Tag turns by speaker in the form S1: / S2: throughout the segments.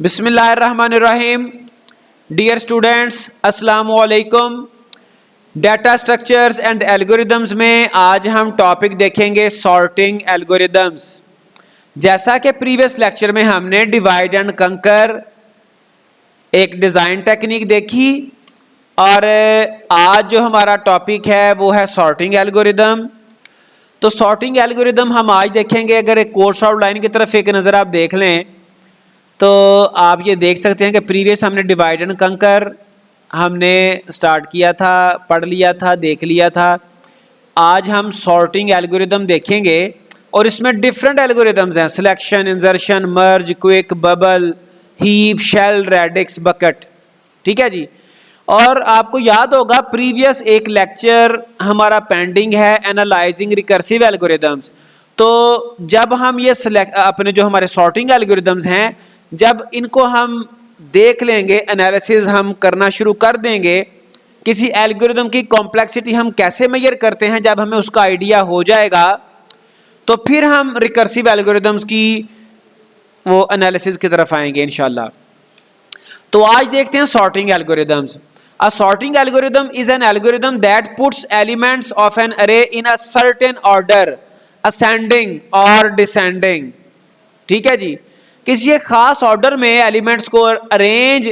S1: बिस्मिल्लाहिर्रहमानिर्रहीम। Dear students, अस्सलामु अलैकुम। डाटा स्ट्रक्चर्स एंड एल्गोरिदम्स में आज हम टॉपिक देखेंगे सॉर्टिंग एल्गोरिदम्स। जैसा कि प्रीवियस लेक्चर में हमने डिवाइड एंड कंकर एक डिज़ाइन टेक्निक देखी और आज जो हमारा टॉपिक है वो है सॉर्टिंग एल्गोरिदम। तो सॉर्टिंग एल्गोरिदम हम आज देखेंगे। अगर एक कोर्स आउटलाइन की तरफ एक नज़र आप देख लें तो आप ये देख सकते हैं कि प्रीवियस हमने डिवाइड एंड कंकर हमने स्टार्ट किया था, पढ़ लिया था, देख लिया था। आज हम सॉर्टिंग एल्गोरिदम देखेंगे और इसमें डिफरेंट एल्गोरिदम्स हैं: selection, insertion, merge, quick, bubble, heap, shell, radix, bucket. ठीक है जी। और आपको याद होगा प्रीवियस एक लेक्चर हमारा पेंडिंग है, एनालाइजिंग रिकर्सिव एल्गोरिदम्स। तो जब हम ये अपने जो हमारे सॉर्टिंग एल्गोरिदम्स हैं, जब इनको हम देख लेंगे, एनालिसिस हम करना शुरू कर देंगे, किसी एल्गोरिदम की कॉम्प्लेक्सिटी हम कैसे मेजर करते हैं, जब हमें उसका आइडिया हो जाएगा तो फिर हम रिकर्सिव एल्गोरिदम्स की वो एनालिसिस की तरफ आएंगे इंशाल्लाह। तो आज देखते हैं sorting algorithms. A sorting algorithm is an algorithm that puts elements of an array in a certain order, ascending or descending। ठीक है जी। किसी एक खास ऑर्डर में एलिमेंट्स को अरेंज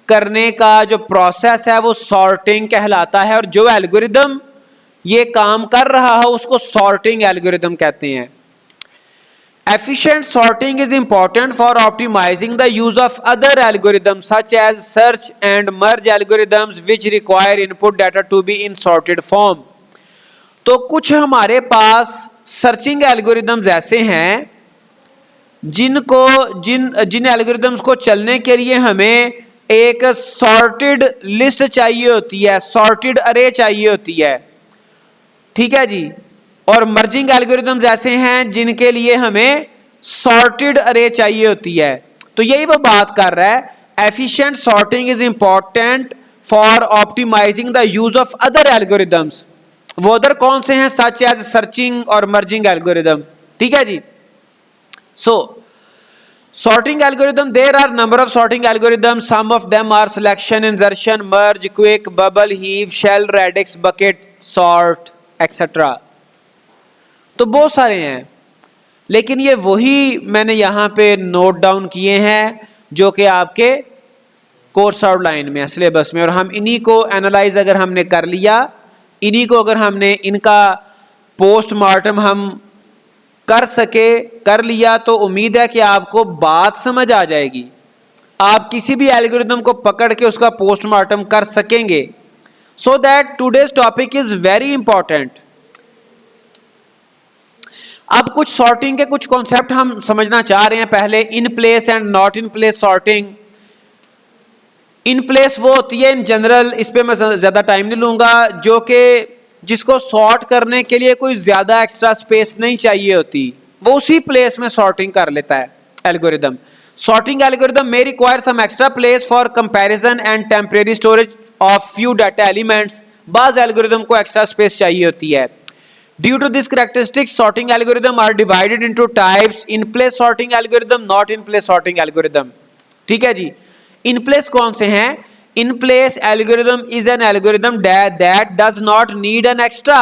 S1: करने का जो प्रोसेस है वो सॉर्टिंग कहलाता है, और जो एल्गोरिदम ये काम कर रहा है उसको सॉर्टिंग एल्गोरिदम कहते हैं। Efficient sorting is important for optimizing the use of other algorithms such as search and merge algorithms which require input data to be in sorted form। तो कुछ हमारे पास सर्चिंग एल्गोरिदम्स ऐसे हैं जिन एल्गोरिदम्स को चलने के लिए हमें एक सॉर्टेड लिस्ट चाहिए होती है, सॉर्टेड अरे चाहिए होती है। ठीक है जी। और मर्जिंग एल्गोरिदम्स ऐसे हैं जिनके लिए हमें सॉर्टेड अरे चाहिए होती है। तो यही वो बात कर रहा है, efficient sorting is important for optimising the use of other algorithms. वो अदर कौन से हैं? सच एज सर्चिंग और मर्जिंग एल्गोरिदम। ठीक है जी। सो sorting algorithm, there are number of sorting algorithms. Some of them are selection, insertion, merge, quick, bubble, heap, shell, radix, bucket, sort, etc. तो बहुत सारे हैं, लेकिन ये वही मैंने यहाँ पे नोट डाउन किए हैं जो कि आपके कोर्स आउटलाइन में है, सिलेबस में। और हम इन्हीं को एनालाइज अगर हमने कर लिया, इन्हीं को अगर हमने इनका पोस्टमार्टम हम कर लिया तो उम्मीद है कि आपको बात समझ आ जाएगी। आप किसी भी एल्गोरिदम को पकड़ के उसका पोस्टमार्टम कर सकेंगे। So that today's topic is very important. अब कुछ सॉर्टिंग के कुछ कॉन्सेप्ट हम समझना चाह रहे हैं। पहले in place and not in place sorting. In place वो होती है इन जनरल, इस पे मैं ज्यादा टाइम नहीं लूंगा, जो कि जिसको सॉर्ट करने के लिए कोई ज्यादा एक्स्ट्रा स्पेस नहीं चाहिए होती, वो उसी प्लेस में सॉर्टिंग कर लेता है algorithm. Sorting algorithm may require some extra place for comparison and temporary storage of few data elements। बाज एल्गोरिदम को एक्स्ट्रा स्पेस चाहिए होती है। Due to this characteristic, sorting algorithm are divided into types: in place sorting algorithm, not in place sorting algorithm। ठीक है जी। in place कौन से हैं? In place algorithm is an algorithm that does not need an extra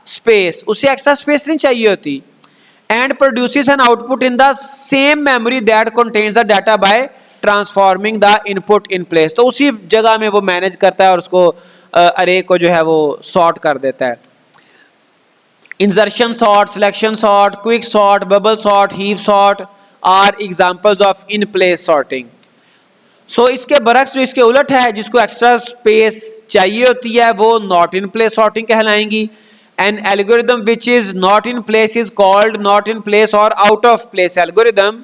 S1: space। उसे extra space नहीं चाहिए होती। and produces an output in the same memory that contains the data by transforming the input in place। तो उसी जगह में वो manage करता है और उसको अरे को जो है वो सॉर्ट कर देता है। Insertion sort, selection sort, quick sort, bubble sort, heap sort are examples of in place sorting. So इसके बरक्स जो इसके उलट है, जिसको एक्स्ट्रा स्पेस चाहिए होती है, वो नॉट इन प्लेस सॉर्टिंग कहलाएंगी। An algorithm which is not in place is called not in place और आउट ऑफ प्लेस एल्गोरिदम।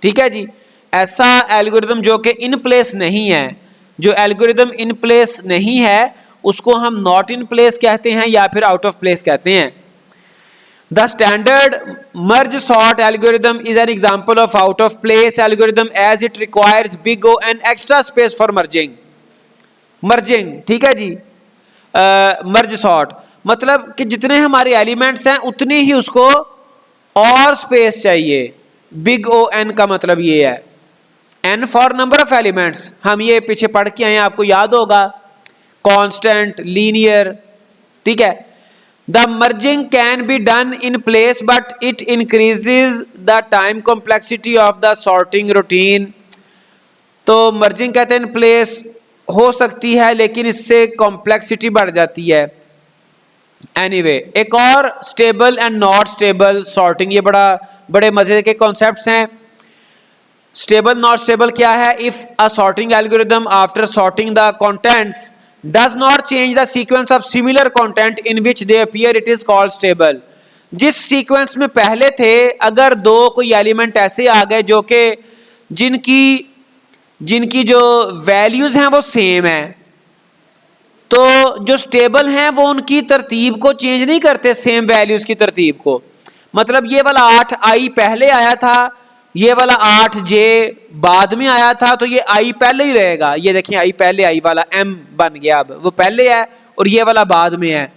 S1: ठीक है जी। ऐसा एल्गोरिदम जो कि इन प्लेस नहीं है, जो एल्गोरिदम इन प्लेस नहीं है, उसको हम नॉट इन प्लेस कहते हैं या फिर आउट ऑफ प्लेस कहते हैं। The standard merge sort algorithm is an example of out of place algorithm as it requires big O and extra space for merging। ठीक है जी। merge sort मतलब कि जितने हमारे एलिमेंट्स हैं उतनी ही उसको और स्पेस चाहिए। बिग O n का मतलब ये है। n for number of elements, हम ये पीछे पढ़ के आए हैं, आपको याद होगा, कांस्टेंट, लीनियर, ठीक है। The merging can be done in place but it increases the time complexity of the sorting routine. तो मर्जिंग कहते हैं इन प्लेस हो सकती है, लेकिन इससे कॉम्प्लेक्सिटी बढ़ जाती है। एनीवे, एक और stable and not stable sorting, ये बड़े मजे के कॉन्सेप्ट्स हैं। स्टेबल नॉट स्टेबल क्या है? If a sorting algorithm after sorting the contents does not change the sequence of similar content in which they appear, it is called stable. जिस sequence में पहले थे, अगर दो कोई एलिमेंट ऐसे आ गए जो कि जिनकी जो वैल्यूज हैं वो सेम है, तो जो स्टेबल हैं वो उनकी तरतीब को चेंज नहीं करते, सेम वैल्यूज की तरतीब को। मतलब ये वाला 8i पहले आया था, ये वाला 8j बाद में आया था, तो ये i पहले ही रहेगा। ये देखिए i पहले, i वाला m बन गया, अब वो पहले है और ये वाला बाद में है।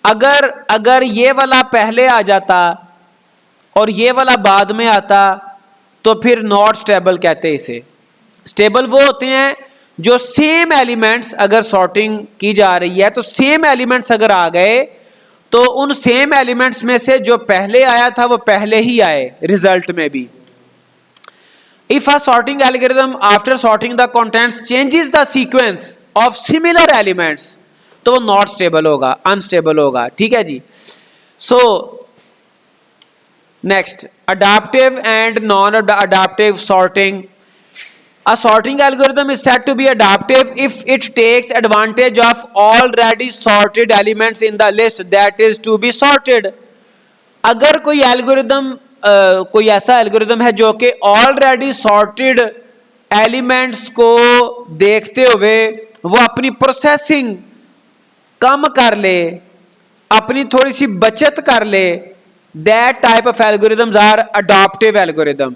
S1: अगर ये वाला पहले आ जाता और ये वाला बाद में आता, तो फिर नॉट स्टेबल कहते हैं इसे। स्टेबल वो होते हैं जो सेम एलिमेंट्स, अगर सॉर्टिंग की जा रही है तो सेम एलिमेंट्स अगर आ गए, तो उन सेम एलिमेंट्स में से जो पहले आया था वो पहले ही आए रिजल्ट में भी। If a sorting algorithm after sorting the contents changes the sequence of similar elements, तो वो not stable होगा, unstable होगा, ठीक है जी। So next, adaptive and non-adaptive sorting. A sorting algorithm is said to be adaptive if it takes advantage of already sorted elements in the list that is to be sorted. अगर कोई algorithm कोई ऐसा algorithm है जो कि already sorted elements को देखते हुए वो अपनी प्रोसेसिंग कम कर ले, अपनी थोड़ी सी बचत कर ले, that type of algorithms are adaptive algorithm.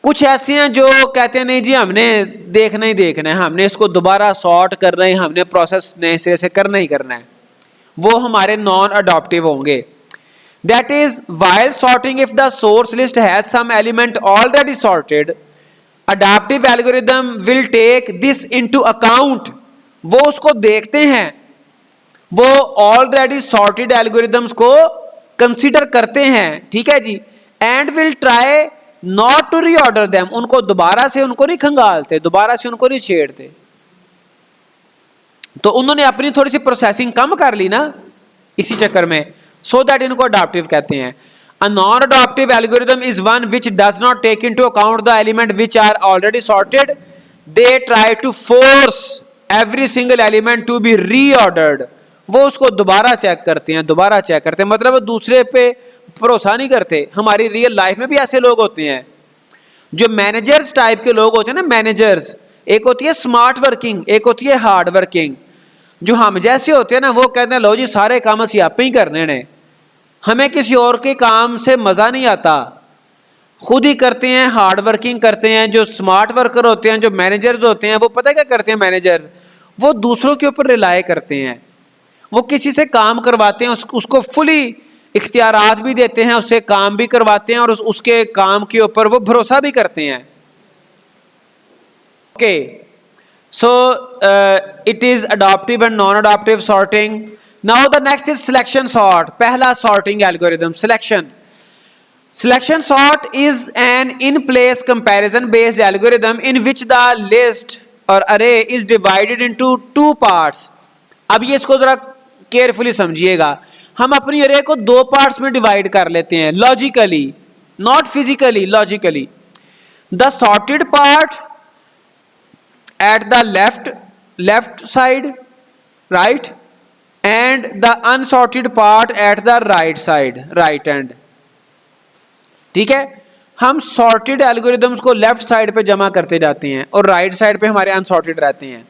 S1: कुछ ऐसे हैं जो कहते हैं नहीं जी हमने देखना ही देखना है, हमने इसको दोबारा सॉर्ट करना है, हमने प्रोसेस नए सिरे से करना ही करना है, वो हमारे नॉन अडॉप्टिव होंगे। That is, while sorting if the source list has some element already sorted, adaptive algorithm will take this into account. वो उसको देखते हैं, वो already sorted algorithms को consider करते हैं, ठीक है जी, and will try not to reorder them. उनको दोबारा से उनको नहीं खंगालते, दोबारा से उनको नहीं छेड़ते। तो उन्होंने अपनी थोड़ी सी प्रोसेसिंग कम कर ली ना इसी चक्कर में, so that इनको adaptive कहते हैं। A non-adaptive algorithm is one which does not take into account the element which are already sorted. They try to force every single element to be reordered. वो उसको दोबारा चेक करते हैं, मतलब वो दूसरे पे भरोसा नहीं करते। हमारी रियल लाइफ में भी ऐसे लोग होते हैं जो मैनेजर्स टाइप के लोग होते हैं ना, मैनेजर्स। एक होती है स्मार्ट वर्किंग, एक होती है हार्ड वर्किंग। जो हम जैसे होते हैं ना, वो कहते हैं लो जी सारे काम असी आप ही करने ने, हमें किसी और के काम से मजा नहीं आता, खुद ही करते हैं, हार्ड वर्किंग करते हैं। जो स्मार्ट वर्कर होते हैं, जो मैनेजर्स होते हैं, वो पता क्या करते हैं मैनेजर्स, वो दूसरों के ऊपर रिलाय करते हैं, वो किसी से काम करवाते हैं, उसको फुली इख्तियारात भी देते हैं, उससे काम भी करवाते हैं और उसके काम के ऊपर वो भरोसा भी करते हैं। Okay, so it is adaptive and non-adaptive sorting. Now the next is selection sort. पहला sorting algorithm, selection sort is an in-place comparison based algorithm in which the list or array is divided into two parts. अब ये इसको जरा carefully समझिएगा, हम अपनी array को दो पार्ट्स में डिवाइड कर लेते हैं, logically, not physically, logically. The sorted part at the left side, right, and the unsorted part at the right side, right end. ठीक है, हम sorted algorithms को लेफ्ट साइड पे जमा करते जाते हैं और राइट साइड पे हमारे अनसॉर्टेड रहते हैं।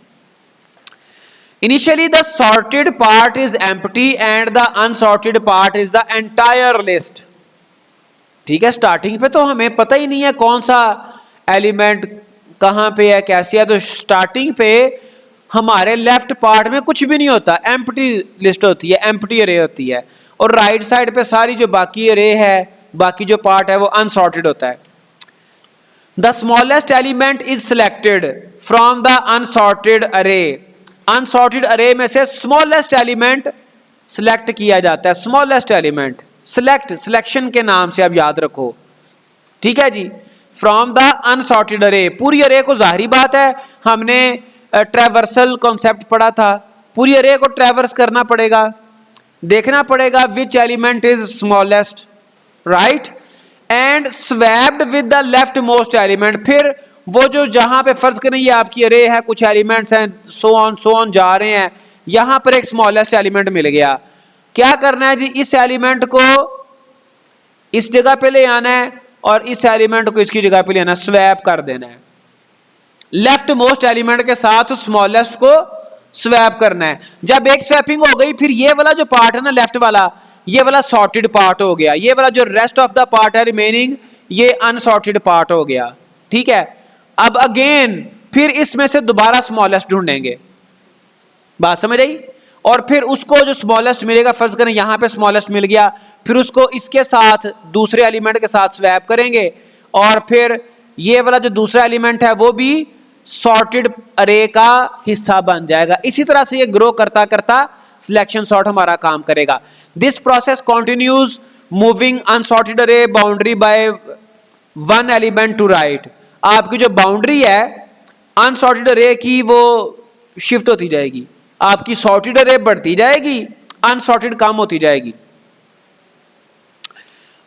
S1: Initially the sorted part is empty and the unsorted part is the entire list. ठीक है, स्टार्टिंग पे तो हमें पता ही नहीं है कौन सा एलिमेंट कहां पे है, कैसे है, तो स्टार्टिंग पे हमारे लेफ्ट पार्ट में कुछ भी नहीं होता, एम्प्टी लिस्ट होती है, एम्प्टी अरे होती है, और राइट साइड पे सारी जो बाकी अरे है, बाकी जो पार्ट है वो अनसॉर्टेड होता है। The smallest element is selected from the unsorted अरे। अनसॉर्टेड अरे में से स्मॉलेस्ट एलिमेंट सिलेक्ट किया जाता है। स्मॉलेस्ट एलिमेंट सिलेक्ट, सिलेक्शन के नाम से आप याद रखो, ठीक है जी। फ्रॉम द अनसॉर्टेड अरे, पूरी अरे को, जाहिर बात है हमने ट्रैवर्सल कॉन्सेप्ट पढ़ा था, पूरी अरे को ट्रैवर्स करना पड़ेगा, देखना पड़ेगा which element is smallest, right, and swapped with the left most element. फिर वो जो जहां पे फर्ज करें ये आपकी अरे है, कुछ एलिमेंट्स हैं, सो ऑन जा रहे हैं, यहां पर एक स्मॉलेस्ट एलिमेंट मिल गया, क्या करना है जी, इस एलिमेंट को इस जगह पे ले आना है और इस एलिमेंट को इसकी जगह पे ले आना, स्वैप कर देना है। लेफ्ट मोस्ट एलिमेंट के साथ स्मॉलेस्ट को स्वैप करना है। जब एक स्वैपिंग हो गई, फिर ये वाला जो पार्ट है ना लेफ्ट वाला, ये वाला सॉर्टेड पार्ट हो गया, ये वाला जो रेस्ट ऑफ द पार्ट है रिमेनिंग, ये अनसॉर्टेड पार्ट हो गया, ठीक है। अब अगेन फिर इसमें से दोबारा स्मॉलेस्ट ढूंढेंगे, बात समझ आई, और फिर उसको जो स्मॉलेस्ट मिलेगा, फर्ज करें यहां पे स्मॉलेस्ट मिल गया, फिर उसको इसके साथ दूसरे एलिमेंट के साथ स्वैप करेंगे और फिर ये वाला जो दूसरा एलिमेंट है वो भी सॉर्टेड अरे का हिस्सा बन जाएगा। इसी तरह से ये ग्रो करता करता सिलेक्शन सॉर्ट हमारा काम करेगा। This process continues moving unsorted array boundary by one element to right. आपकी जो बाउंड्री है अनसॉर्टेड अरे की वो शिफ्ट होती जाएगी, आपकी सॉर्टेड अरे बढ़ती जाएगी, अनसॉर्टेड कम होती जाएगी।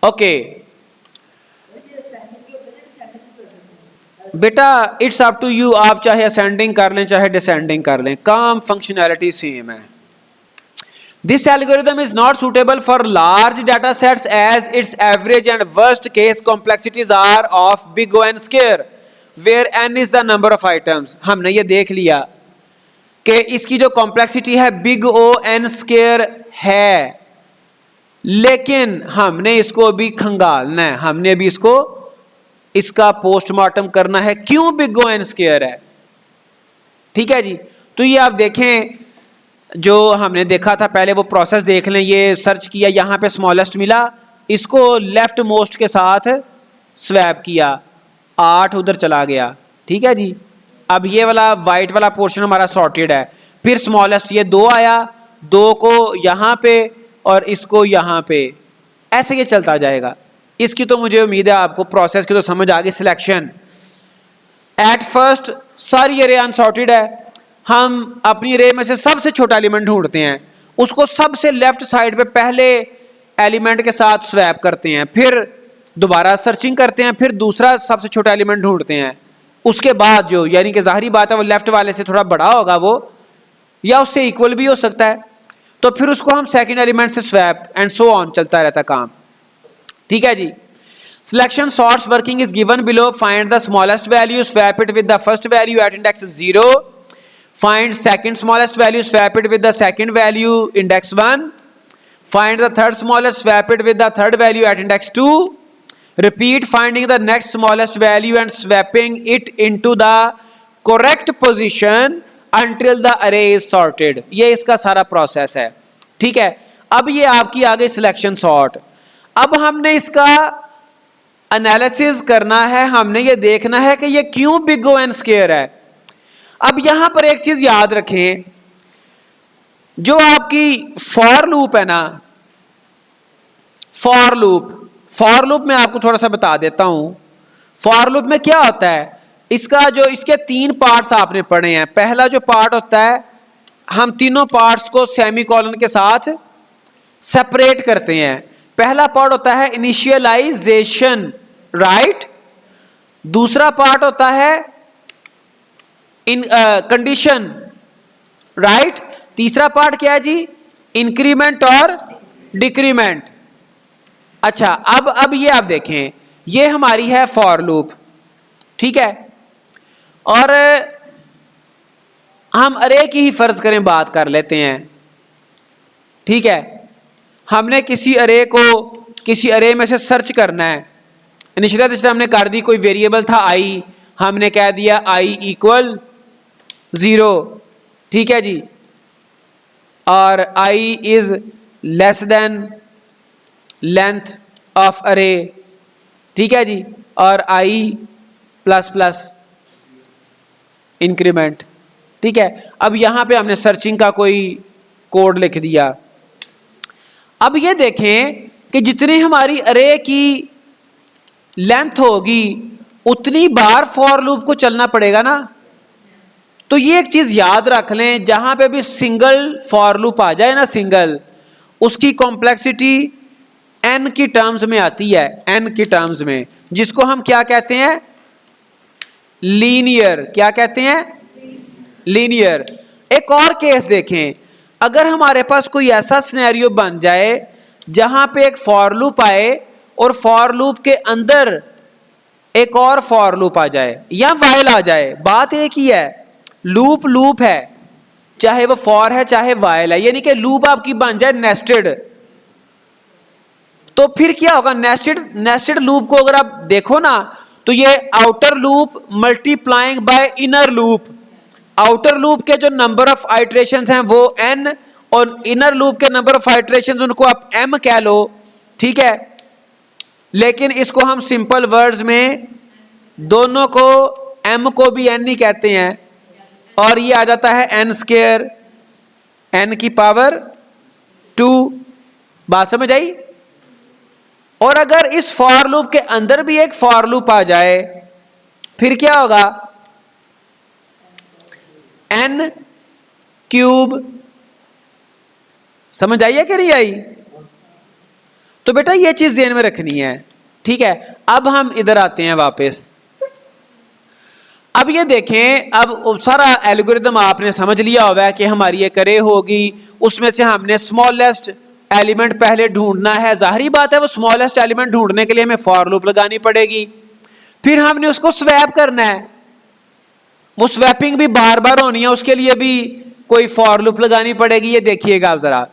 S1: ओके बेटा, इट्स अप टू यू, आप चाहे असेंडिंग कर लें चाहे डिसेंडिंग कर लें, काम फंक्शनैलिटी सेम है। This algorithm is not suitable for large data sets as its average and worst case complexities are of big O square where n is the number of items. हमने ये देख लिया कि इसकी जो कॉम्प्लेक्सिटी है big O square है, लेकिन हमने इसको अभी खंगालना है, हमने अभी इसका पोस्टमार्टम करना है, क्यों बिग O स्क्वायर है, ठीक है जी। तो ये आप देखें, जो हमने देखा था पहले वो प्रोसेस देख लें। ये सर्च किया, यहां पे स्मॉलेस्ट मिला, इसको लेफ्ट मोस्ट के साथ स्वैप किया, 8 उधर चला गया, ठीक है जी। अब ये वाला वाइट वाला पोर्शन हमारा सॉर्टेड है, फिर स्मॉलेस्ट ये 2 आया, 2 को यहां पे और इसको यहां पे, ऐसे ये चलता जाएगा। इसकी तो मुझे उम्मीद है आपको प्रोसेस की तो समझ आ गई। सिलेक्शन एट फर्स्ट सारी अरे अनसॉर्टेड है, हम अपनी अरे में से सबसे छोटा एलिमेंट ढूंढते हैं, उसको सबसे लेफ्ट साइड पे पहले एलिमेंट के साथ स्वैप करते हैं, फिर दोबारा सर्चिंग करते हैं, फिर दूसरा सबसे छोटा एलिमेंट ढूंढते हैं, उसके बाद जो यानी कि जाहिर बात है वो लेफ्ट वाले से थोड़ा बड़ा होगा वो, या उससे इक्वल भी हो सकता है, तो फिर उसको हम सेकंड एलिमेंट से स्वैप एंड सो ऑन चलता रहता काम, ठीक है जी। Selection sorts working is given below, find the smallest value, swap it with the first value at index 0, find second smallest value, swap it with the second value index 1, find the third smallest, swap it with the third value at index 2, repeat finding the next smallest value and swapping it into the correct position until the array is sorted। ये इसका सारा process है, ठीक है। अब ये आपकी आ गई सिलेक्शन सॉर्ट। अब हमने इसका एनालिसिस करना है, हमने ये देखना है कि ये क्यों बिग O स्क्वायर है। अब यहां पर एक चीज याद रखें, जो आपकी फॉर लूप है ना, फॉर लूप में आपको थोड़ा सा बता देता हूं। फॉर लूप में क्या होता है, इसका जो इसके 3 पार्ट्स आपने पढ़े हैं। पहला जो पार्ट होता है, हम तीनों पार्ट्स को सेमीकोलन के साथ सेपरेट करते हैं। पहला पार्ट होता है इनिशियलाइजेशन, राइट, दूसरा पार्ट होता है इन कंडीशन, राइट, तीसरा पार्ट क्या है जी, इंक्रीमेंट और डिक्रीमेंट। अच्छा, अब ये आप देखें, ये हमारी है फॉर लूप, ठीक है, और हम अरे की ही फर्ज करें बात कर लेते हैं, ठीक है। हमने किसी अरे में से सर्च करना है, इनिशियलाइजेशन हमने कर दी, कोई वेरिएबल था i, हमने कह दिया i इक्वल 0, ठीक है जी, और i is less than length of अरे, ठीक है जी, और i प्लस प्लस इंक्रीमेंट। ठीक है, अब यहां पे हमने सर्चिंग का कोई कोड लिख दिया। अब ये देखें कि जितनी हमारी अरे की लेंथ होगी उतनी बार फॉर लूप को चलना पड़ेगा ना। तो ये एक चीज याद रख लें, जहां पे भी सिंगल फॉर लूप आ जाए ना, सिंगल, उसकी कॉम्प्लेक्सिटी n की टर्म्स में आती है, n की टर्म्स में, जिसको हम क्या कहते हैं, लीनियर। क्या कहते हैं, लीनियर। एक और केस देखें, अगर हमारे पास कोई ऐसा सिनेरियो बन जाए जहां पे एक फॉर लूप आए और फॉर लूप के अंदर एक और फॉर लूप आ जाए या वाइल आ जाए, बात एक ही है, लूप लूप है, चाहे वो फॉर है चाहे वाइल है, यानी कि लूप आपकी बन जाए नेस्टेड। तो फिर क्या होगा, नेस्टेड लूप को अगर आप देखो ना, तो ये outer loop multiplying by inner loop, outer loop के जो नंबर ऑफ आइटरेशंस हैं वो n, और इनर लूप के नंबर ऑफ आइटरेशंस उनको आप m कह लो। ठीक है, लेकिन इसको हम सिंपल वर्ड्स में दोनों को m को भी n ही कहते हैं, और ये आ जाता है n स्क्वायर, n की पावर 2। बात समझ आई। और अगर इस फॉर लूप के अंदर भी एक फॉर लूप आ जाए फिर क्या होगा, n क्यूब। समझ आई है कि नहीं आई। तो बेटा ये चीज ध्यान में रखनी है। ठीक है, अब हम इधर आते हैं वापस। अब ये देखें, अब सारा एल्गोरिदम आपने समझ लिया होगा कि हमारी एक अरे होगी, उसमें से हमने स्मॉलेस्ट एलिमेंट पहले ढूंढना है। जाहिर बात है वो स्मॉलेस्ट एलिमेंट ढूंढने के लिए हमें फॉर लूप लगानी पड़ेगी, फिर हमने उसको स्वैप करना है, वो स्वैपिंग भी बार बार होनी है, उसके लिए भी कोई फॉर लूप लगानी पड़ेगी। ये देखिएगा आप जरा,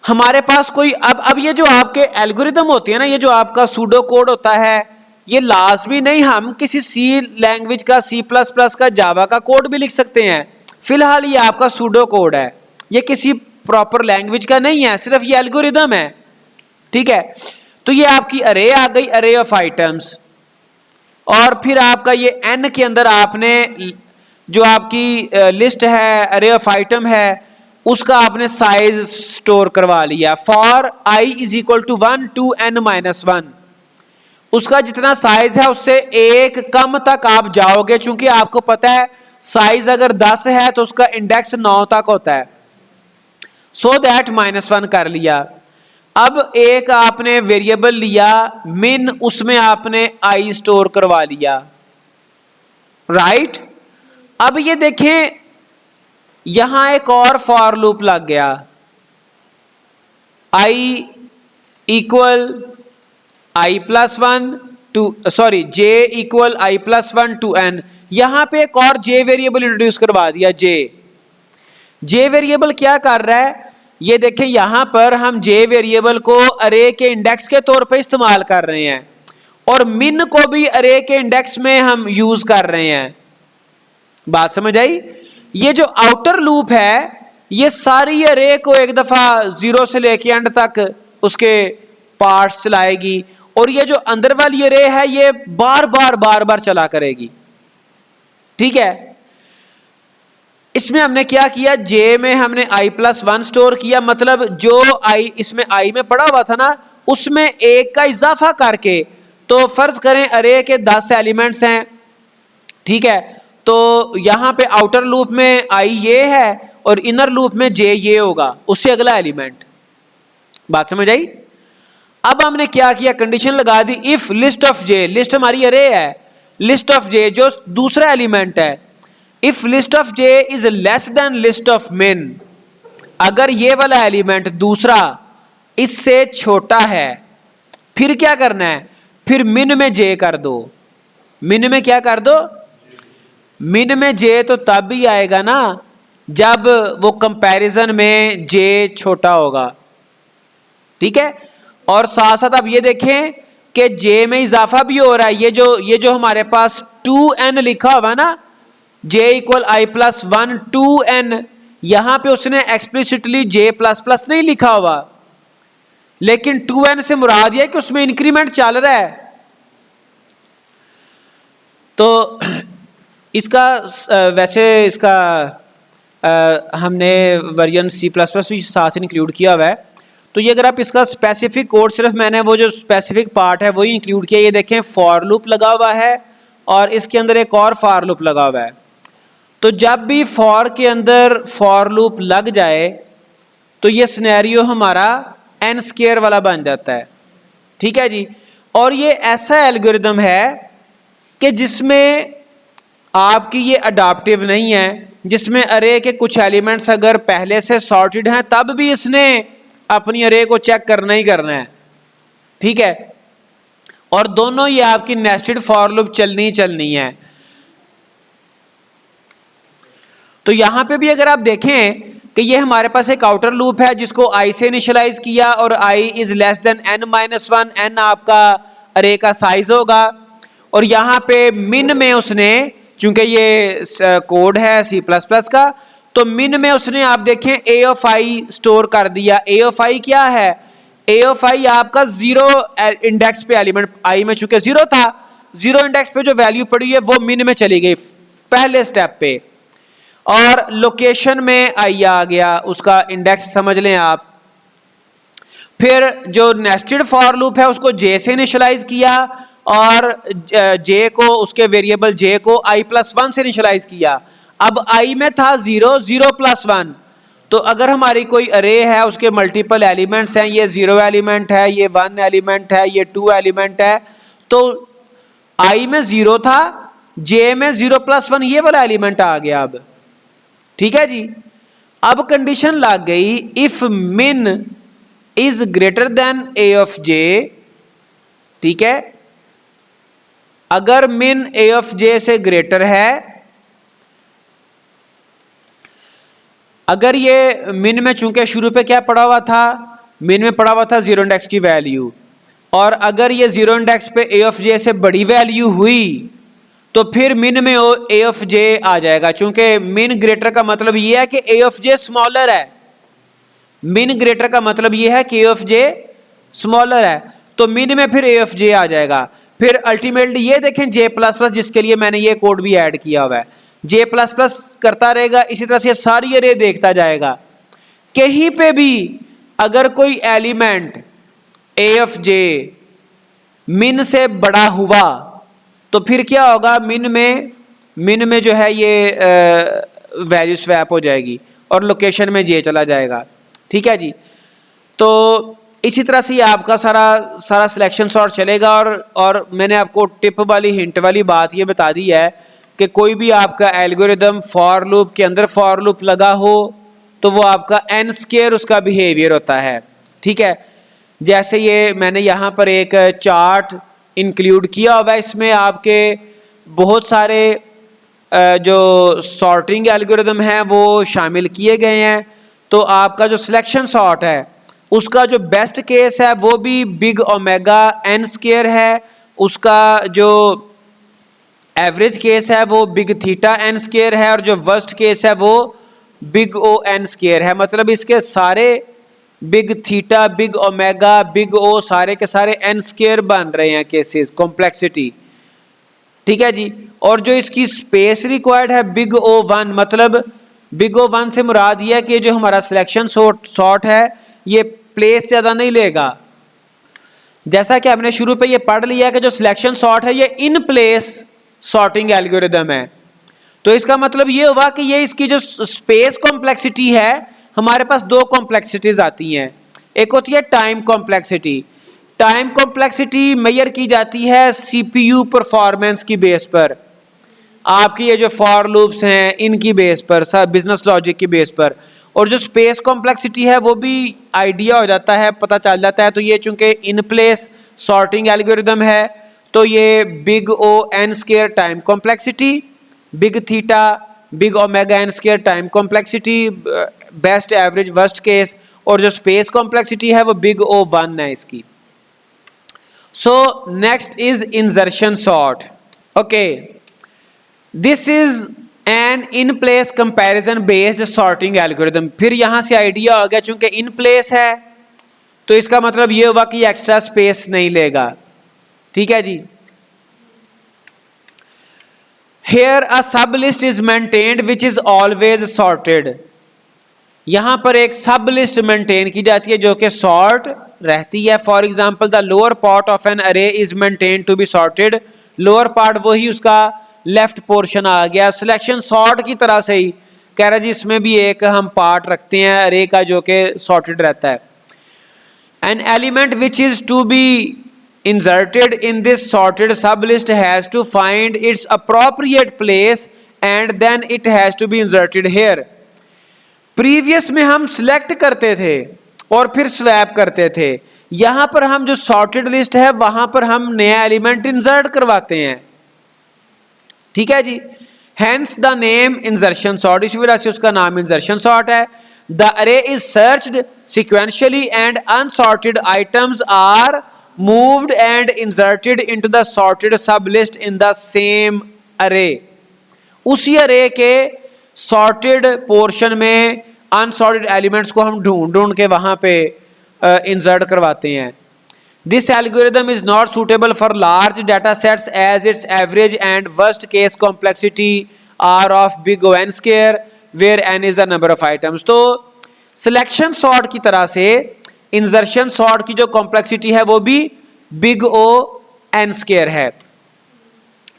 S1: हमारे पास कोई अब ये जो आपके एल्गोरिदम होती है ना, ये जो आपका सूडो कोड होता है, ये लाजमी नहीं हम किसी सी लैंग्वेज का, C++ का, जावा का कोड भी लिख सकते हैं। फिलहाल ये आपका सूडो कोड है, ये किसी प्रॉपर लैंग्वेज का नहीं है, सिर्फ ये एल्गोरिदम है। ठीक है, तो ये आपकी अरे आ गई, अरे ऑफ आइटम्स, और फिर आपका ये n के अंदर आपने जो आपकी लिस्ट है, अरे ऑफ आइटम है, उसका आपने साइज स्टोर करवा लिया। For i is equal to 1 to n-1, उसका जितना साइज है उससे एक कम तक आप जाओगे, चूंकि आपको पता है साइज अगर 10 है तो उसका इंडेक्स 9 तक होता है, सो दैट -1 कर लिया। अब एक आपने वेरिएबल लिया मिन, उसमें आपने i स्टोर करवा लिया, राइट। अब ये देखें यहां एक और फॉर लूप लग गया, i equal i+1 to j equal i+1 to n। यहां पे एक और j वेरिएबल इंट्रोड्यूस करवा दिया। j वेरिएबल क्या कर रहा है, ये देखें यहां पर हम j वेरिएबल को अरे के इंडेक्स के तौर पे इस्तेमाल कर रहे हैं, और मिन को भी अरे के इंडेक्स में हम यूज कर रहे हैं। बात समझ आई। ये जो आउटर लूप है ये सारी अरे को एक दफा 0 से लेके एंड तक उसके पार्ट्स चलाएगी, और ये जो अंदर वाली अरे है ये बार बार चला करेगी। ठीक है, इसमें हमने क्या किया, j में हमने i+1 स्टोर किया, मतलब जो i इसमें i में पड़ा हुआ था ना उसमें एक का इजाफा करके, तो फर्ज करें अरे के 10 एलिमेंट्स हैं। ठीक है, तो यहां पे आउटर लूप में i ये है और इनर लूप में j ये होगा, उससे अगला एलिमेंट। बात समझ आई। अब हमने क्या किया, कंडीशन लगा दी, if list of j, list हमारी अरे है, लिस्ट ऑफ j जो दूसरा एलिमेंट है, if list of j is less than list of min, अगर ये वाला एलिमेंट दूसरा इससे छोटा है, फिर क्या करना है, फिर min में j कर दो। min में क्या कर दो, min में j तो तब भी आएगा ना जब वो कंपैरिजन में j छोटा होगा। ठीक है, और साथ साथ आप ये देखें कि j में इजाफा भी हो रहा है। ये जो हमारे पास 2n लिखा हुआ ना, j इक्वल i+1 2n, यहां पे उसने एक्सप्लिसिटली j++ नहीं लिखा हुआ, लेकिन 2n से मुराद यह कि उसमें इंक्रीमेंट चल रहा है। तो इसका वैसे इसका हमने वर्जन C++ भी साथ इंक्लूड किया हुआ है। तो ये अगर आप इसका स्पेसिफिक कोड, सिर्फ मैंने वो जो स्पेसिफिक पार्ट है वही इंक्लूड किया। ये देखें फॉर लूप लगा हुआ है और इसके अंदर एक और फॉर लूप लगा हुआ है। तो जब भी फॉर के अंदर फॉर लूप लग जाए तो ये सिनेरियो हमारा n स्क्वायर वाला बन जाता है। ठीक है जी। और ये ऐसा एल्गोरिदम है कि जिसमें आपकी ये अडॉप्टिव नहीं है, जिसमें अरे के कुछ एलिमेंट्स अगर पहले से सॉर्टेड हैं तब भी इसने अपनी अरे को चेक करना ही करना है। ठीक है। और दोनों ये आपकी नेस्टेड फॉर लूप चलनी है। तो यहां पे भी अगर आप देखें कि ये हमारे पास एक आउटर लूप है जिसको i से इनिशियलाइज किया और i is less than n-1, n आपका अरे का साइज होगा। और यहां पे मिन में उसने, चूंकि ये कोड है C++ का, तो मिन में उसने आप देखें a of i स्टोर कर दिया। a of i क्या है? a of i आपका 0 इंडेक्स पे एलिमेंट, i में चूंकि 0 था, 0 इंडेक्स पे जो वैल्यू पड़ी है वो मिन में चली गई पहले स्टेप पे। और लोकेशन में i आ गया, उसका इंडेक्स समझ लें आप। फिर जो नेस्टेड फॉर लूप है उसको j से इनिशियलाइज किया और j को, उसके वेरिएबल j को i+1 से इनिशियलाइज किया। अब i में था 0, 0+1। तो अगर हमारी कोई अरे है, उसके मल्टीपल एलिमेंट्स हैं, ये 0 एलिमेंट है, ये 1 एलिमेंट है, ये 2 एलिमेंट है, तो i में 0 था, j में 0+1 ये वाला एलिमेंट आ गया अब। ठीक है जी। अब कंडीशन लग गई if min is greater then a of j। ठीक है। अगर min a of j से ग्रेटर है, अगर ये min में चूंकि शुरू पे क्या पड़ा हुआ था, min में पड़ा हुआ था 0 इंडेक्स की वैल्यू, और अगर ये 0 इंडेक्स पे a of j से बड़ी वैल्यू हुई तो फिर min में a of j आ जाएगा। चूंकि min ग्रेटर का मतलब ये है कि a of j स्मॉलर है। min ग्रेटर का मतलब ये है कि a of j स्मॉलर है, तो min में फिर a of j आ जाएगा। फिर अल्टीमेटली ये देखें j++, जिसके लिए मैंने ये कोड भी ऐड किया हुआ है, j++ करता रहेगा, इसी तरह से सारी अरे देखता जाएगा। कहीं पे भी अगर कोई element a of j min से बड़ा हुआ तो फिर क्या होगा, min में जो है ये वैल्यू स्वैप हो जाएगी और लोकेशन में j चला जाएगा। ठीक है जी। तो इसी तरह से आपका सारा सिलेक्शन सॉर्ट चलेगा। और मैंने आपको टिप वाली, हिंट वाली बात ये बता दी है कि कोई भी आपका एल्गोरिदम फॉर लूप के अंदर फॉर लूप लगा हो तो वो आपका n स्क्वायर उसका बिहेवियर होता है। ठीक है। जैसे ये मैंने यहाँ पर एक चार्ट इंक्लूड किया हुआ है, इसमें आपके बहुत सारे जो सॉर्टिंग एल्गोरिदम हैं वो शामिल किए गए हैं। तो आपका जो सिलेक्शन सॉर्ट है उसका जो बेस्ट केस है वो भी बिग ओमेगा n स्क्वायर है, उसका जो एवरेज केस है वो बिग थीटा n स्क्वायर है, और जो वर्स्ट केस है वो बिग ओ n स्क्वायर है। मतलब इसके सारे big theta, big omega, big O सारे के सारे n स्क्वायर बन रहे हैं केसेस, कॉम्प्लेक्सिटी। ठीक है जी। और जो इसकी स्पेस रिक्वायर्ड है बिग O1, मतलब बिग O1 से मुराद ये है कि जो हमारा सिलेक्शन सॉर्ट है ये प्लेस ज्यादा नहीं लेगा। जैसा कि हमने शुरू पे ये पढ़ लिया कि जो सिलेक्शन सॉर्ट है ये इन प्लेस सॉर्टिंग एल्गोरिदम है। तो इसका मतलब ये हुआ कि ये इसकी जो स्पेस कॉम्प्लेक्सिटी है, हमारे पास दो कॉम्प्लेक्सिटीज आती हैं। एक होती है time complexity. Time complexity measure की जाती है सीपीयू परफॉर्मेंस की बेस पर, आपकी ये जो फॉर लूप्स हैं इनकी बेस पर, बिजनेस लॉजिक की बेस पर। और जो स्पेस कॉम्प्लेक्सिटी है वो भी आइडिया हो जाता है, पता चल जाता है। तो ये चूंकि इन प्लेस सॉर्टिंग एल्गोरिदम है तो ये big O N square time complexity, big theta, big omega N square time complexity, best average worst case, और जो स्पेस कॉम्प्लेक्सिटी है वो बिग O1 है इसकी। So next is insertion sort. Okay, this is an in place comparison based sorting algorithm. फिर यहां से idea हो गया, चूंकि इन प्लेस है तो इसका मतलब ये हुआ कि एक्स्ट्रा स्पेस नहीं लेगा। ठीक है जी। Here a sub list is maintained which is always sorted. यहां पर एक सब लिस्ट मेंटेन की जाती है जो कि सॉर्ट रहती है. For example the lower part of an array is maintain to be sorted. Lower part वही उसका लेफ्ट पोर्शन आ गया. सिलेक्शन सॉर्ट की तरह से ही कह रहा जी इसमें भी एक हम पार्ट रखते हैं अरे का जो कि सॉर्टेड रहता है. An element which is to be inserted in this sorted sublist has to find its appropriate place and then it has to be inserted here. Previous में हम सिलेक्ट करते थे और फिर स्वैप करते थे. यहां पर हम जो सॉर्टेड लिस्ट है वहां पर हम नया एलिमेंट इंसर्ट करवाते हैं. ठीक है जी. Hence the name insertion sort. इस वजह से उसका नाम इंसर्शन सॉर्ट है. The array is searched sequentially and unsorted items are moved and inserted into the sorted sublist in the same array. उसी array के sorted portion में unsorted elements को हम ढूंढ के वहां पे insert करवाते हैं. This algorithm is not suitable for large data sets as its average and worst case complexity are of big O n square where n is the number of items. तो selection sort की तरह से insertion sort की जो complexity है वो भी big O N square है.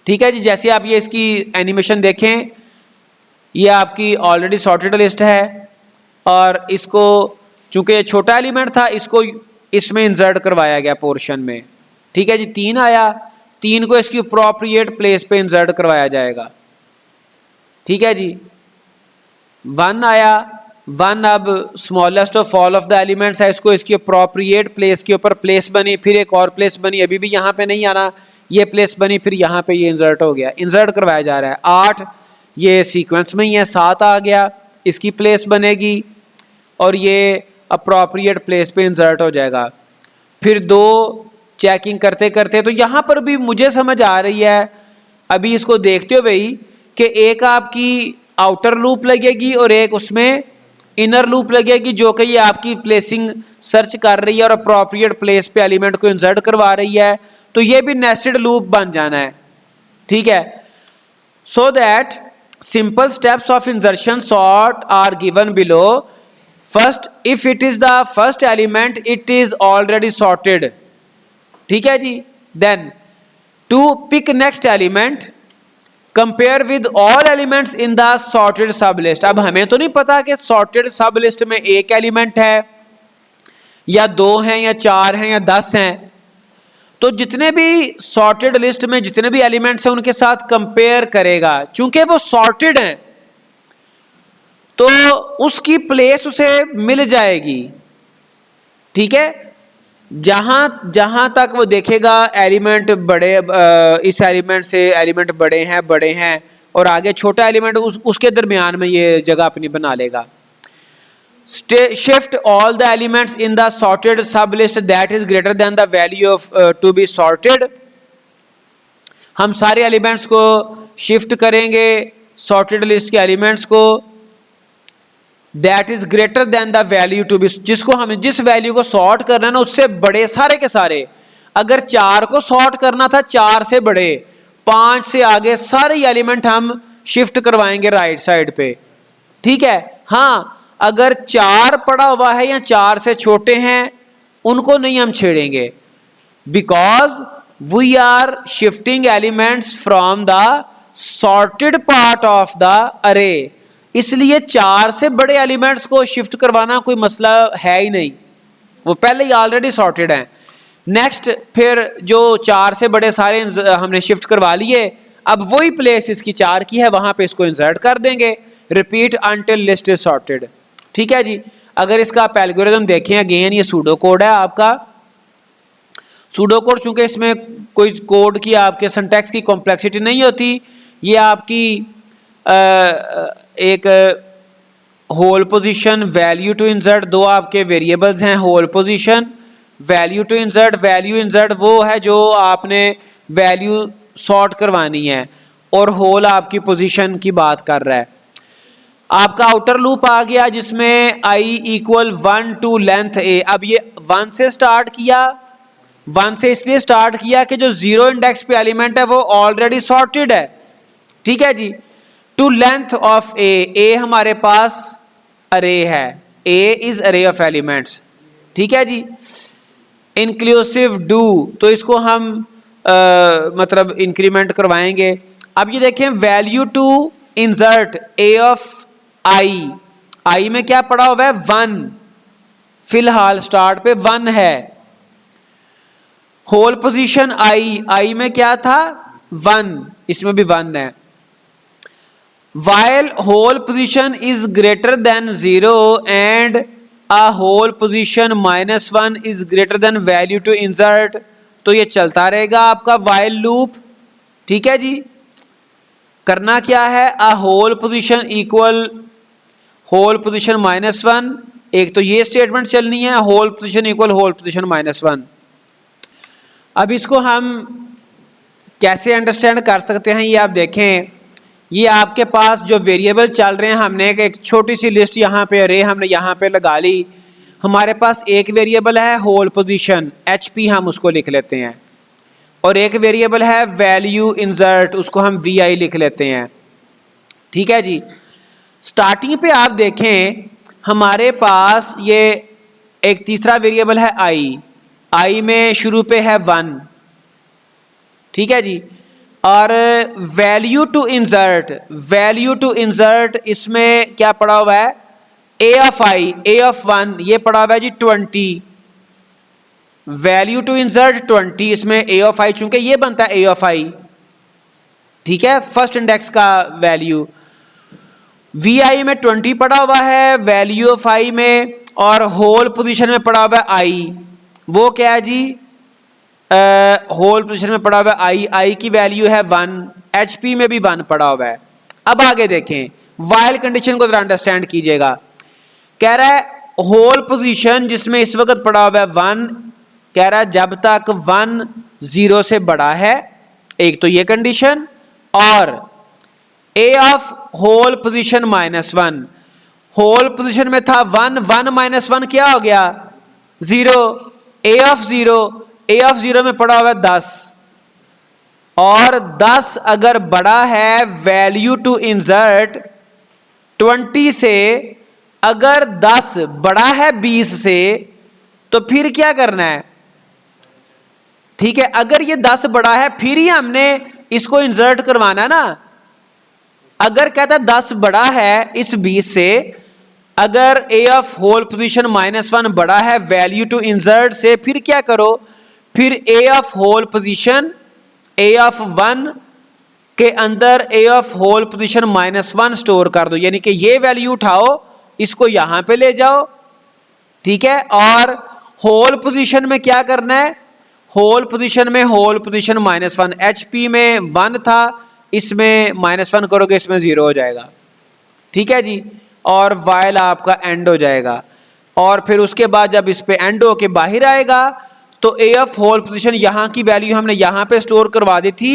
S1: ठीक है जी. जैसे आप ये इसकी एनिमेशन देखें, ये आपकी ऑलरेडी सॉर्टेड लिस्ट है और इसको चूंकि ये छोटा एलिमेंट था इसको इसमें इंसर्ट करवाया गया पोर्शन में. ठीक है जी. 3 आया, 3 को इसकी अप्रोप्रिएट प्लेस पे इंसर्ट करवाया जाएगा. ठीक है जी. 1 आया, 1 अब smallest of all of the elements है, इसको इसकी अप्रोप्रिएट प्लेस के ऊपर प्लेस बनी, फिर एक और प्लेस बनी, अभी भी यहाँ पे नहीं आना, ये प्लेस बनी, फिर यहाँ पे ये इंसर्ट हो गया, इंसर्ट करवाया जा रहा है. 8 ये सीक्वेंस में ही है, 7 आ गया, इसकी प्लेस बनेगी और ये अप्रोप्रिएट प्लेस पे इंसर्ट हो जाएगा. फिर 2 चेकिंग करते करते तो यहाँ पर भी मुझे समझ आ रही है अभी इसको देखते हुए ही कि एक आपकी आउटर लूप लगेगी और एक उसमें इनर लूप लगेगी जो कि ये आपकी प्लेसिंग सर्च कर रही है और अप्रोप्रिएट प्लेस पे एलिमेंट को इंसर्ट करवा रही है. तो ये भी नेस्टेड लूप बन जाना है. ठीक है. So that simple steps of insertion sort are given below. First, if it is the first element it is already sorted. ठीक है जी. Then to pick next element, compare with all elements in the sorted sub list. अब हमें तो नहीं पता कि sorted sub list में एक एलिमेंट है या 2 हैं या 4 हैं या 10 हैं. तो जितने भी सॉर्टेड लिस्ट में जितने भी एलिमेंट्स हैं उनके साथ कंपेयर करेगा. चूंकि वो सॉर्टेड हैं तो उसकी प्लेस उसे मिल जाएगी. ठीक है. जहां तक वो देखेगा एलिमेंट बड़े, इस एलिमेंट से एलिमेंट बड़े हैं और आगे छोटा एलिमेंट उसके दरमियान में ये जगह अपनी बना लेगा. Shift all the elements in the sorted sub list that is greater than the value of to be sorted. हम सारे एलिमेंट्स को शिफ्ट करेंगे सॉर्टेड लिस्ट के एलिमेंट्स को that is greater than the value to be, जिसको हमें जिस वैल्यू को सॉर्ट करना है ना उससे बड़े सारे के सारे. अगर 4 को सॉर्ट करना था 4 से बड़े, 5 से आगे सारे एलिमेंट हम शिफ्ट करवाएंगे राइट साइड पे. ठीक है. हाँ, अगर 4 पड़ा हुआ है या 4 से छोटे हैं उनको नहीं हम छेड़ेंगे, because we are shifting elements from the sorted part of the array. इसलिए 4 से बड़े एलिमेंट्स को शिफ्ट करवाना कोई मसला है ही नहीं, वो पहले ही ऑलरेडी सॉर्टेड हैं. नेक्स्ट, फिर जो 4 से बड़े सारे हमने शिफ्ट करवा लिए, अब वही प्लेस इसकी 4 की है वहां पे इसको इंसर्ट कर देंगे. Repeat until list is sorted. ठीक है जी. अगर इसका आप एल्गोरिथम देखें, अगेन ये सूडो कोड है आपका. सूडो कोड चूंकि इसमें कोई कोड की आपके सिंटैक्स की कॉम्प्लेक्सिटी नहीं होती, ये आपकी एक hole position, value to insert, 2 आपके वेरिएबल्स हैं, hole position, value to insert. Value insert वो है जो आपने वैल्यू सॉर्ट करवानी है और होल आपकी पोजीशन की बात कर रहा है. आपका आउटर लूप आ गया जिसमें i equal 1 to length a. अब ये 1 से स्टार्ट किया, 1 से इसलिए स्टार्ट किया कि जो 0 इंडेक्स पे एलिमेंट है वो ऑलरेडी सॉर्टेड है. ठीक है जी। टू लेंथ ऑफ ए हमारे पास अरे है, ए इज अरे ऑफ एलिमेंट्स, ठीक है जी। इंक्लूसिव डू, तो इसको हम मतलब इंक्रीमेंट करवाएंगे। अब ये देखें value to insert A of I, I में क्या पड़ा हुआ है 1, फिलहाल स्टार्ट पे 1 है। होल पोजीशन आई, आई में क्या था 1, इसमें भी 1 है। while whole position is greater than 0 and a whole position -1 is greater than value to insert, तो ये चलता रहेगा आपका while loop, ठीक है जी। करना क्या है, a whole position equal whole position -1, एक तो ये स्टेटमेंट चलनी है, whole position equal whole position -1। अब इसको हम कैसे अंडरस्टैंड कर सकते हैं, ये आप देखें। ये आपके पास जो वेरिएबल चल रहे हैं, हमने एक छोटी सी लिस्ट यहाँ पे अरे हमने यहाँ पे लगा ली। हमारे पास एक वेरिएबल है होल पोजीशन, HP हम उसको लिख लेते हैं, और एक वेरिएबल है वैल्यू इंसर्ट, उसको हम VI लिख लेते हैं, ठीक है जी। स्टार्टिंग पे आप देखें हमारे पास ये एक तीसरा वेरिएबल है I में शुरू पे है 1, ठीक है जी। और वैल्यू टू इंसर्ट इसमें क्या पड़ा हुआ है, ए ऑफ 1 ये पड़ा हुआ है जी 20। वैल्यू टू इंसर्ट 20, इसमें ए ऑफ I चूंकि ये बनता है ए ऑफ I, ठीक है, फर्स्ट इंडेक्स का वैल्यू। VI में 20 पड़ा हुआ है वैल्यू ऑफ I में, और होल पोजीशन में पड़ा हुआ है I, वो क्या है जी होल पोजीशन में पड़ा हुआ है I की वैल्यू है 1, HP में भी 1 पड़ा हुआ है। अब आगे देखें, वाइल कंडीशन को जरा अंडरस्टैंड कीजिएगा। कह रहा है होल पोजीशन जिसमें इस वक्त पड़ा हुआ है 1, कह रहा है जब तक 1 0 से बड़ा है, एक तो ये कंडीशन, और A of hole position -1, hole position में था 1, 1 - 1 क्या हो गया 0, A ऑफ 0 में पड़ा हुआ है 10, और 10 अगर बड़ा है वैल्यू टू इंसर्ट 20 से, अगर 10 बड़ा है 20 से, तो फिर क्या करना है, ठीक है, अगर ये 10 बड़ा है फिर ही हमने इसको इंसर्ट करवाना ना। अगर कहता है 10 बड़ा है इस 20 से, अगर A ऑफ होल पोजीशन -1 बड़ा है वैल्यू टू इंसर्ट से, फिर क्या करो, फिर A of hole position A of 1 के अंदर A of hole position -1 store कर दो, यानी कि ये वैल्यू उठाओ, इसको यहां पे ले जाओ, ठीक है। और होल पोजीशन में क्या करना है, होल पोजीशन में होल पोजीशन -1, HP में 1 था, इसमें -1 करोगे इसमें 0 हो जाएगा, ठीक है जी। और वाइल आपका एंड हो जाएगा, और फिर उसके बाद जब इस पे एंड होके बाहर आएगा तो A ऑफ होल पोजीशन यहाँ की वैल्यू हमने यहाँ पे स्टोर करवा दी थी,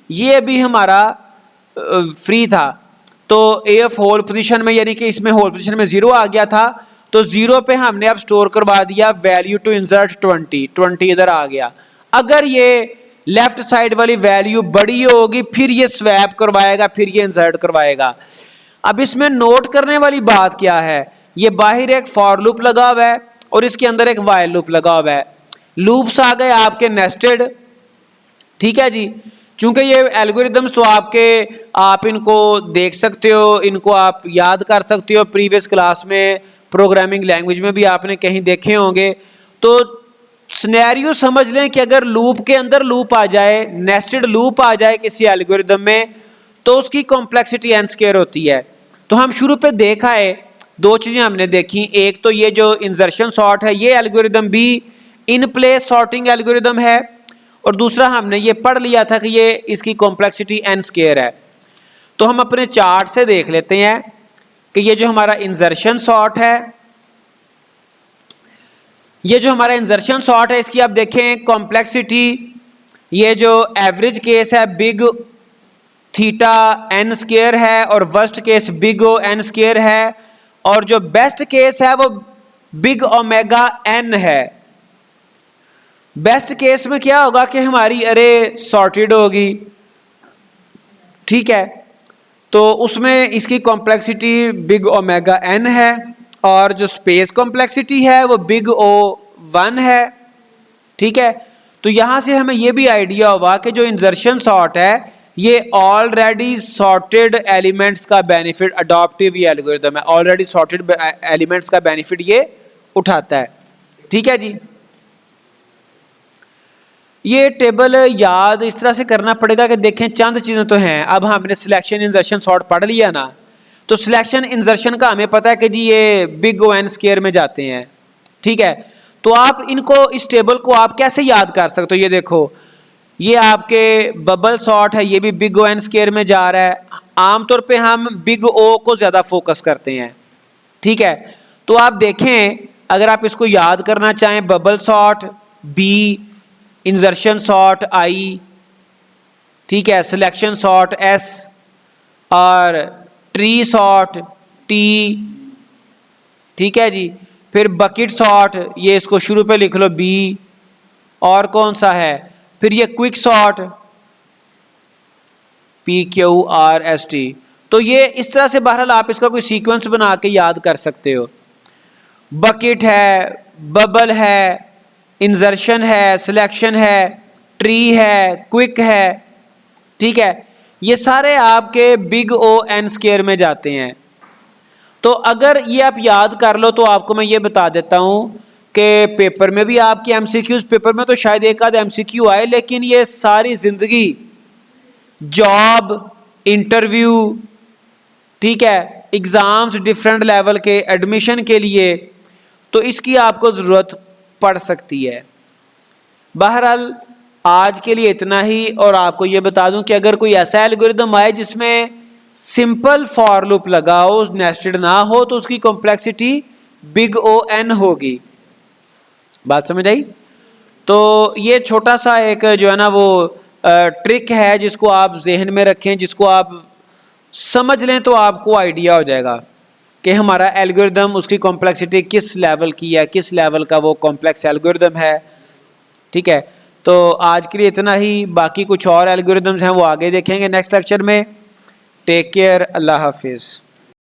S1: ये भी हमारा फ्री था, तो A ऑफ होल पोजीशन में यानी कि इसमें होल पोजीशन में 0 आ गया था, तो 0 पे हमने अब स्टोर करवा दिया वैल्यू टू इंसर्ट 20 इधर आ गया। अगर ये लेफ्ट साइड वाली वैल्यू बड़ी होगी फिर ये स्वैप करवाएगा, फिर ये इंसर्ट करवाएगा। अब इसमें नोट करने वाली बात क्या है, ये बाहर एक फॉर लूप लगा हुआ है और इसके अंदर एक वाइल लूप लगा हुआ है। लूप्स आ गए आपके नेस्टेड, ठीक है जी। चूंकि ये एल्गोरिदम्स तो आप इनको देख सकते हो, इनको आप याद कर सकते हो, प्रीवियस क्लास में प्रोग्रामिंग लैंग्वेज में भी आपने कहीं देखे होंगे। तो सिनेरियो समझ लें कि अगर लूप के अंदर लूप आ जाए, नेस्टेड लूप आ जाए किसी एल्गोरिदम में, तो उसकी कॉम्प्लेक्सिटी n स्क्वायर होती है। तो हम शुरू पे देख आए, दो चीजें हमने देखी, एक तो ये जो इंसर्शन सॉर्ट है ये एल्गोरिदम भी इन प्लेस सॉर्टिंग एल्गोरिदम है, और दूसरा हमने ये पढ़ लिया था कि ये इसकी कॉम्प्लेक्सिटी n स्क्वायर है। तो हम अपने चार्ट से देख लेते हैं कि ये जो हमारा इंसर्शन सॉर्ट है, ये जो हमारा इंसर्शन सॉर्ट है, इसकी आप देखें कॉम्प्लेक्सिटी, ये जो एवरेज केस है बिग थीटा n स्क्वायर है, और worst case big O n square है, और जो बेस्ट केस है वो बिग ओमेगा n है। बेस्ट केस में क्या होगा कि हमारी अरे सॉर्टेड होगी, ठीक है, तो उसमें इसकी कॉम्प्लेक्सिटी बिग ओमेगा n है और जो स्पेस कॉम्प्लेक्सिटी है वो बिग O1 है। ठीक है, तो यहां से हमें ये भी आइडिया हुआ कि जो इंसर्शन सॉर्ट है ये ऑलरेडी सॉर्टेड एलिमेंट्स का बेनिफिट, अडॉप्टिव ये एल्गोरिथम है, ऑलरेडी सॉर्टेड एलिमेंट्स का बेनिफिट ये उठाता है। ठीक है जी, ये टेबल याद इस तरह से करना पड़ेगा कि देखें चंद चीजें तो हैं। अब हमने सिलेक्शन इंसर्शन सॉर्ट पढ़ लिया ना, तो सिलेक्शन इंसर्शन का हमें पता है कि जी ये बिग O n स्क्वायर में जाते हैं। ठीक है, तो आप इनको, इस टेबल को आप कैसे याद कर सकते हो? ये देखो, ये आपके बबल सॉर्ट है, ये भी बिग O n स्क्वायर में जा रहा है। आमतौर पे हम बिग O को ज्यादा फोकस करते हैं। ठीक है, तो आप देखें अगर आप इसको याद करना चाहें, bubble sort B, insertion sort I, ठीक है, सिलेक्शन सॉर्ट S और ट्री सॉर्ट T। ठीक है जी, फिर बकेट सॉर्ट, ये इसको शुरू पे लिख लो B, और कौन सा है, फिर ये क्विक सॉर्ट PQRST। तो ये इस तरह से बहरहाल आप इसका कोई सीक्वेंस बना के याद कर सकते हो। बकेट है, बबल है, इंसर्शन है, सिलेक्शन है, ट्री है, क्विक है। ठीक है, ये सारे आपके बिग O n स्क्वायर में जाते हैं। तो अगर ये आप याद कर लो तो आपको मैं ये बता देता हूं कि पेपर में भी आपके MCQs, पेपर में तो शायद एक आध MCQ आए, लेकिन ये सारी जिंदगी जॉब, इंटरव्यू, ठीक है, एग्जाम्स डिफरेंट लेवल के, एडमिशन के लिए, तो इसकी आपको जरूरत पड़ सकती है। बहरहाल आज के लिए इतना ही, और आपको ये बता दूं कि अगर कोई ऐसा एल्गोरिदम आए जिसमें सिंपल फॉर लूप लगा हो, नेस्टेड ना हो, तो उसकी कॉम्प्लेक्सिटी बिग O n होगी। बात समझ आई? तो ये छोटा सा एक जो है ना वो ट्रिक है जिसको आप जहन में रखें, जिसको आप समझ लें तो आपको आइडिया हो जाएगा कि हमारा एल्गोरिदम, उसकी कॉम्प्लेक्सिटी किस लेवल की है, किस लेवल का वो कॉम्प्लेक्स एल्गोरिदम है। ठीक है, तो आज के लिए इतना ही, बाकी कुछ और एल्गोरिदम्स हैं वो आगे देखेंगे नेक्स्ट लेक्चर में। टेक केयर, अल्लाह हाफिज़।